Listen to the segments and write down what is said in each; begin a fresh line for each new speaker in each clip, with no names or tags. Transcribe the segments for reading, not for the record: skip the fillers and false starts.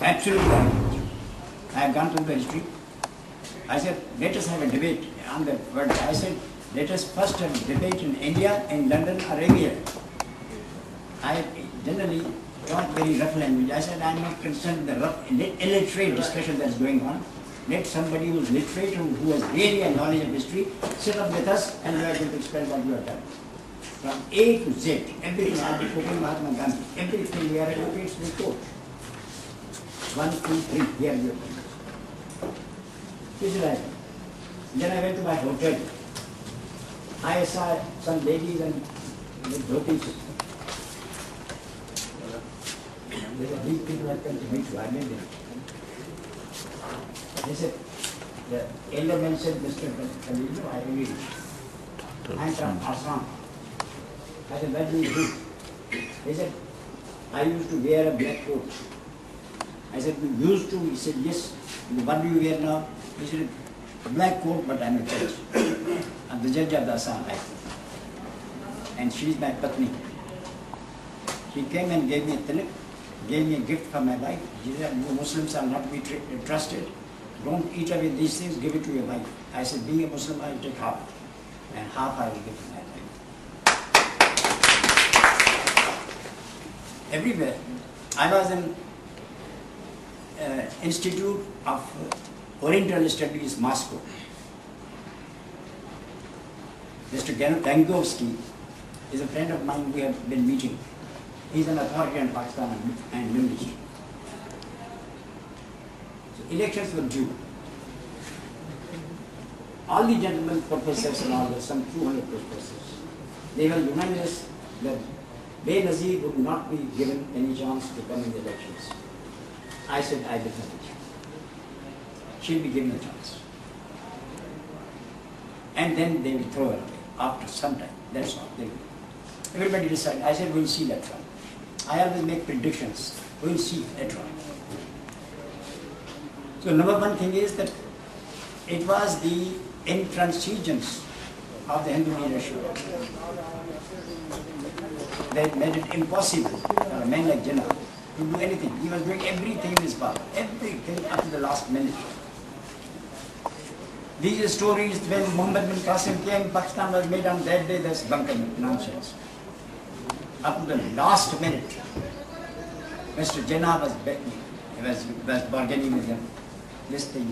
Absolutely. I have gone through the history. I said, let us have a debate on the word. I said, let us first have a debate in India, in London, Arabia. I generally talk very rough language. I said, I am not concerned with the rough, illiterate discussion that is going on. Let somebody who is literate, who has really a knowledge of history, sit up with us and we are going to explain what we have done. From A to Z, everything, I am quoting Mahatma Gandhi, everything we are educated to the court. 1, 2, 3, here we are. This is right. Then I went to my hotel. I saw some ladies and with dhotis. These people have come to meet you. I met them. They said, the elder man said, Mr. Palejo, I agree. I am from Assam. I said, what do you do? They said, I used to wear a black coat. I said, you used to? He said, yes. What do you wear now? He said, a black coat, but I am a judge. I am the judge of the Assam High Court. And she is my patni. She came and gave me a tilak, gave me a gift for my wife. She said, Muslims are not to be trusted. Don't eat away these things, give it to your wife. I said, being a Muslim, I will take half. And half I will give to my wife. Everywhere. I was in Institute of Oriental Studies, Moscow. Mr. Gangovsky is a friend of mine we have been meeting. He's an authority in Pakistan and Middle East. So elections were due. All the gentlemen professors and all, some 200 professors, they were unanimous that Benazir would not be given any chance to come in the elections. I said, I will have a chance. She'll be given a chance. And then they will throw her away after some time. That's all. They will. Everybody decided. I said, we'll see later on. I always make predictions. We'll see later on. So number one thing is that it was the intransigence of the Hindu leadership that made it impossible for a man like Jinnah to do anything. He was doing everything in his power, everything up to the last minute. These stories when Muhammad bin Qasim came, Pakistan was made on that day, that's bunker nonsense. Up to the last minute, Mr. Jinnah was begging, he was bargaining with him. This thing.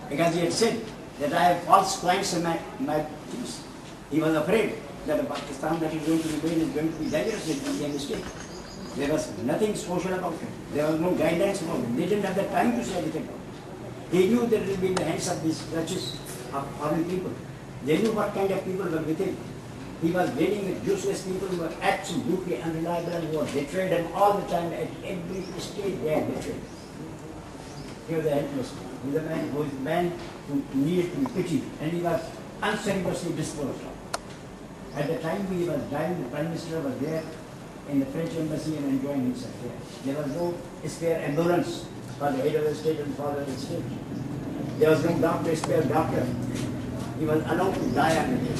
Because he had said that I have false clients in my piece. He was afraid that the Pakistan that is going to be made is going to be dangerous, it will be a mistake. There was nothing social about it. There was no guidelines about it. They didn't have the time to say anything about it. He knew that it would be in the hands of these churches of foreign people. They knew what kind of people were with him. He was dealing with useless people who were absolutely unreliable and who were betrayed, and all the time at every stage they had betrayed. He was a helpless man. He was a man who needed to be pitied, and he was unceremoniously disposed of. At the time he was dying, the Prime Minister was there in the French embassy and enjoying himself there. There was no spare ambulance for the head of the state and father of the state. There was no doctor, spare doctor. He was allowed to die on the day.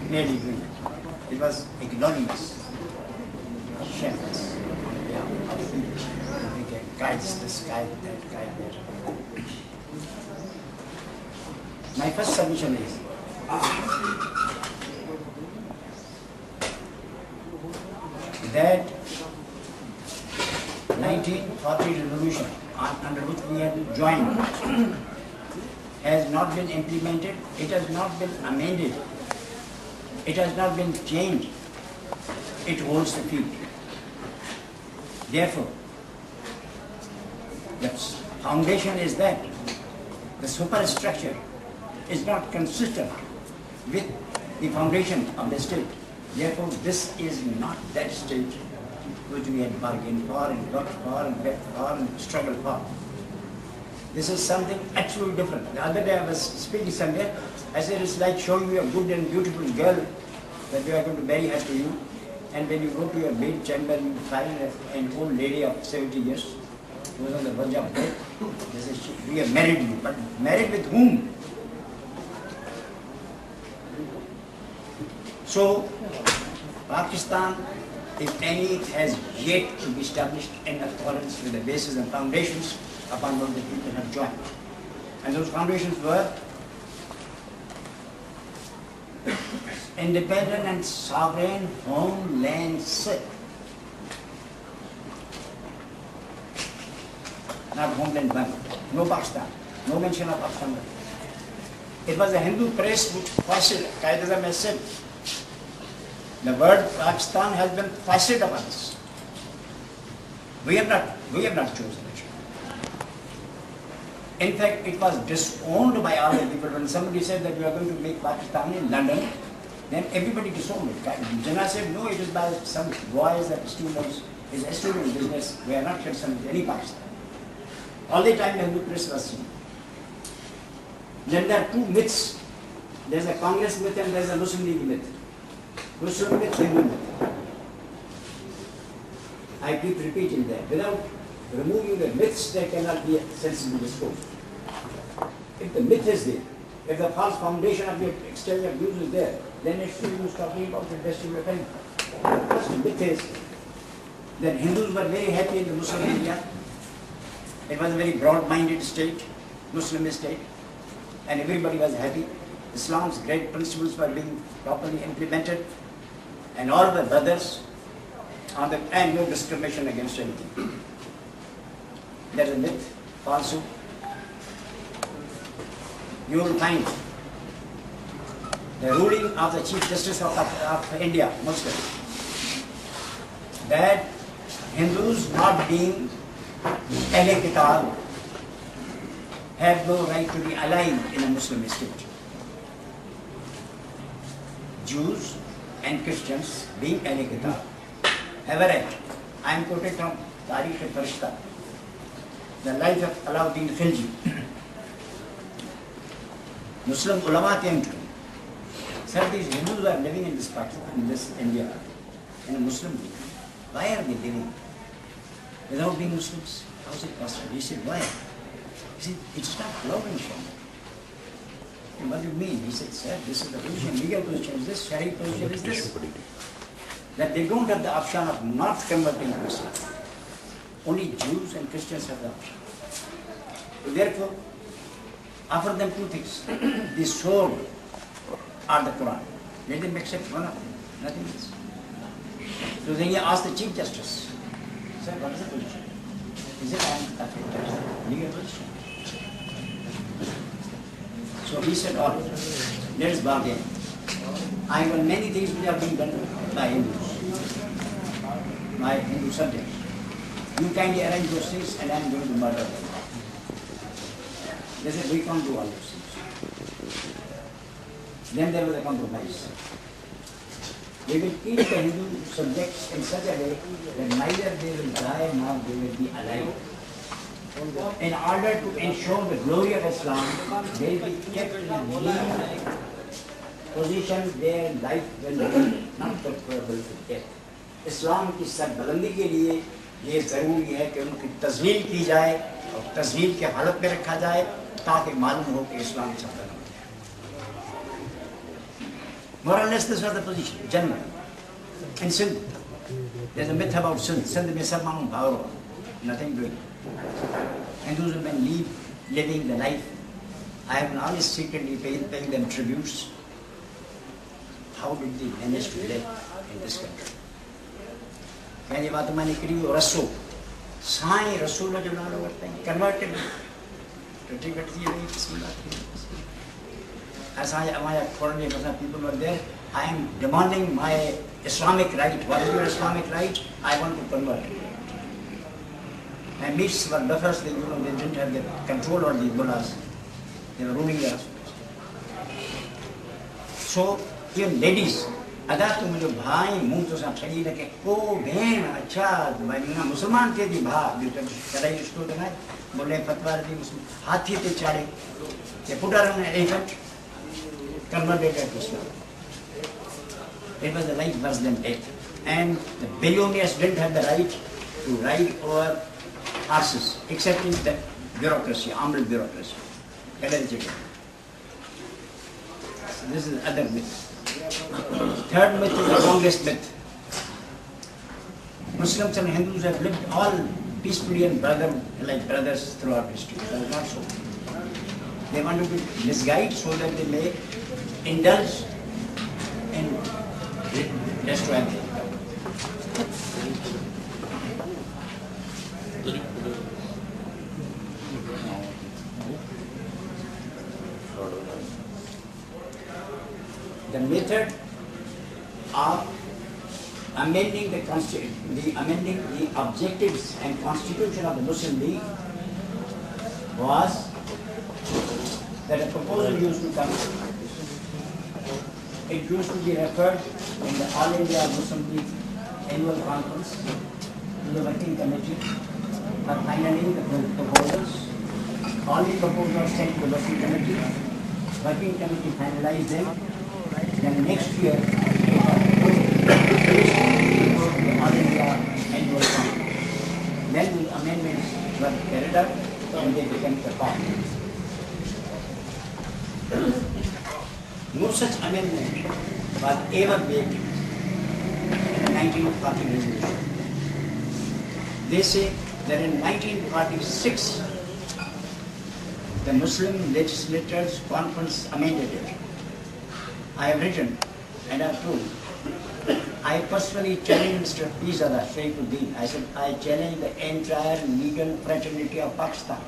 Nearly doing it. It was ignominious, shameless. Guides this, guide that, guide that. My first submission is that 1940 revolution under which we had joined has not been implemented, it has not been amended, it has not been changed, it holds the field. Therefore, the foundation is that the superstructure is not consistent with the foundation of the state. Therefore, this is not that state which we had bargained for and worked for and begged for and struggled for. This is something absolutely different. The other day I was speaking somewhere, I said it's like showing you a good and beautiful girl that you are going to marry her to you, and when you go to your bed chamber you find an old lady of 70 years who was on the verge of death. They say, we have married you, but married with whom? So, Pakistan if any, it has yet to be established in accordance with the bases and foundations upon which the people have joined. And those foundations were independent and sovereign homeland Sikh. Not homeland one, no Pakistan, no mention of Pakistan. It was the Hindu press which foisted, Qaeda has said, the word Pakistan has been foisted upon us. We have not chosen it. In fact, it was disowned by all the people. When somebody said that we are going to make Pakistan in London, then everybody disowned it. Jinnah said, no, it is by some boys that students, it's a student business, we are not concerned with any Pakistan. All the time the Hindu press was seen. Then there are two myths. There's a Congress myth and there's a Muslim League myth. Muslim myth, Hindu myth. I keep repeating that. Without removing the myths, there cannot be a sensible discourse. If the myth is there, if the false foundation of the exchange of views is there, then it should be talking about the best of your time. The first myth is that Hindus were very happy in the Muslim India. It was a very broad-minded state, Muslim state, and everybody was happy. Islam's great principles were being properly implemented, and all the brothers, and no discrimination against anything. That is a myth, falsehood. You will find the ruling of the Chief Justice of India, Muslim, that Hindus not being Ahle Kitab have no right to be alive in a Muslim state. Jews and Christians being Ahle Kitab have a right. I am quoting from Tariq al-Farishta, the life of Alauddin Khilji. Muslim ulama came to him. Sir, these Hindus are living in this Pakistan, in this India, in a Muslim league. Why are they living without being Muslims? How is it possible? He said, why? He said, it's not allowed in Sharia. And what do you mean? He said, sir, this is the position, legal position is this, Sharia position is this. That they don't have the option of not converting to Islam. Only Jews and Christians have the option. Therefore, offer them two things, the sword or the Quran. Let them accept one of them, nothing else. So then he asked the Chief Justice, sir, what is the position? He said, I am legal position. So he said, all right, let us bargain. I have many things which are being done by Hindus, my Hindu subjects. You kindly arrange those things and I am going to murder them. They said, we can't do all those things. Then there was a compromise. They will keep the Hindu subjects in such a way that neither they will die nor they will be alive. In order to ensure the glory of Islam, they will be kept in a lean position their life will be not preferable to death. Islam की सरबलंदी के लिए ये ज़रूरी है कि उनकी तज़लील की जाए और तज़लील के हालत में रखा जाए ताकि मालूम हो कि इस्लाम सरबलंद है. More or less this was the position, generally. In Singh, there's a myth about Singh. Singh में सब मालूम भाव nothing doing. Hindus have been living the life. I have been always secretly paying them tributes. How did they manage to live in this country? मैंने बात मानी करी रसूल साईं रसूल जो नालो वरते हैं कन्वर्टेड तो ठीक है ये नहीं किसी बात नहीं ऐसा हमारे फॉरेन में people were there. I am demanding my Islamic right. What is your Islamic right? I want to convert. And meets were buffers, they didn't have the control over the mullahs. They were ruling the hospitals. So even ladies, अदा तुम जो भाई मुंह तो सब सही लगे ओ बहन अच्छा भाई ना मुसलमान के दी भा जो कदाई उसको देना बोले फतवा दी मुस्लिम हाथी पे चढ़े ये put her on an elephant converted to Islam. It was the life worse than death, and the billionaires didn't have the right to ride over horses except in the bureaucracy, armed bureaucracy. So this is other myth. Third myth is the longest myth. Muslims and Hindus have lived all peacefully and like brothers throughout history. That is not so. They want to be misguided so that they may indulge in destroying the The method of amending the objectives and constitution of the Muslim League was that a proposal used to come. It used to be referred in the All India Muslim League annual conference to the working committee for finally the proposals. All the proposals sent to the working committee. Working committee finalized them. Then next year, it was before the All India annual conference. Then the amendments were carried out and they became the law. No such amendment was ever made in the 1940 resolution. They say that in 1946, the Muslim Legislators Conference amended it. I have written and I have proved. I personally challenged Mr. Pizada Shaikhuddin. I said, I challenge the entire legal fraternity of Pakistan.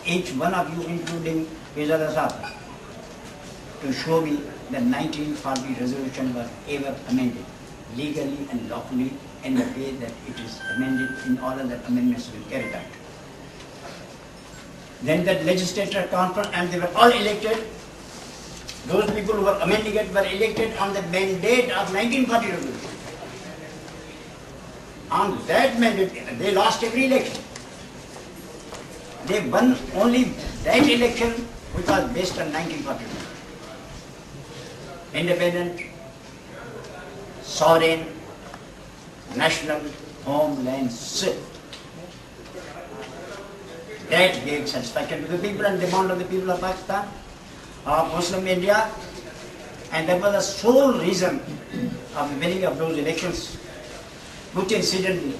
Each one of you, including Pizada Sahib, to show me the 1940 resolution was ever amended, legally and lawfully, in the way that it is amended in all other amendments were carried out. Then that legislature conference, and they were all elected. Those people who were amending it were elected on the mandate of 1940 resolution. On that mandate, they lost every election. They won only that election which was based on 1940 resolution. Independent, sovereign, national, homeland shift. That gave satisfaction to the people and demand of the people of Pakistan, of Muslim India, and that was the sole reason of the winning of those elections, which incidentally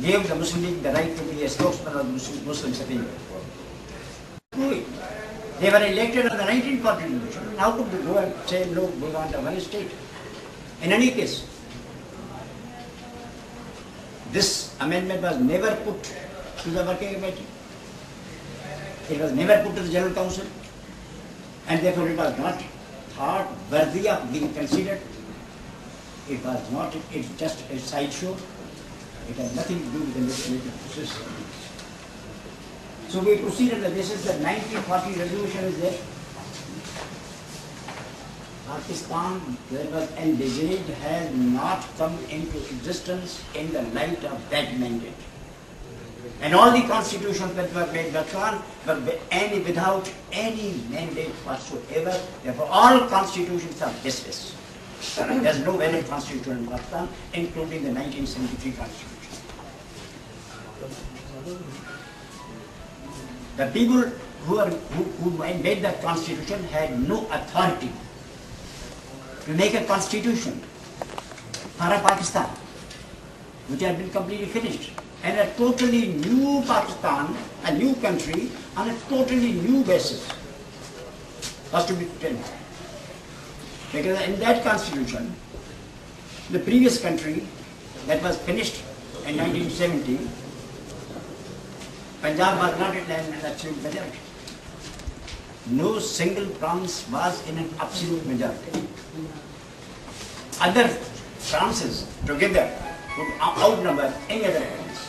gave the Muslim League the right to be a spokesman of the Muslim Supreme Court. They were elected on the 1940 resolution. How could they go and say, no, we want a one state? In any case, this amendment was never put to the working committee. It was never put to the General Council, and therefore it was not thought worthy of being considered. It was not, it's just a sideshow. It has nothing to do with the legislative process. So we proceed on the basis that 1940 resolution is there. Pakistan, that was envisaged, has not come into existence in the light of that mandate. And all the constitutions that were made without any mandate whatsoever. Therefore, all constitutions are baseless. There is no valid constitution in Pakistan, including the 1973 constitution. The people who made that constitution had no authority to make a constitution for a Pakistan, which had been completely finished. And a totally new Pakistan, a new country, on a totally new basis was to be pretended. Because in that constitution, the previous country that was finished in 1970, Punjab was not in an absolute majority. No single province was in an absolute majority. Other provinces together would outnumber any other province.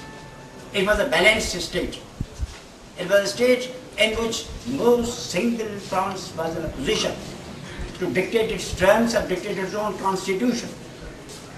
It was a balanced state. It was a state in which no single province was in a position to dictate its terms or dictate its own constitution.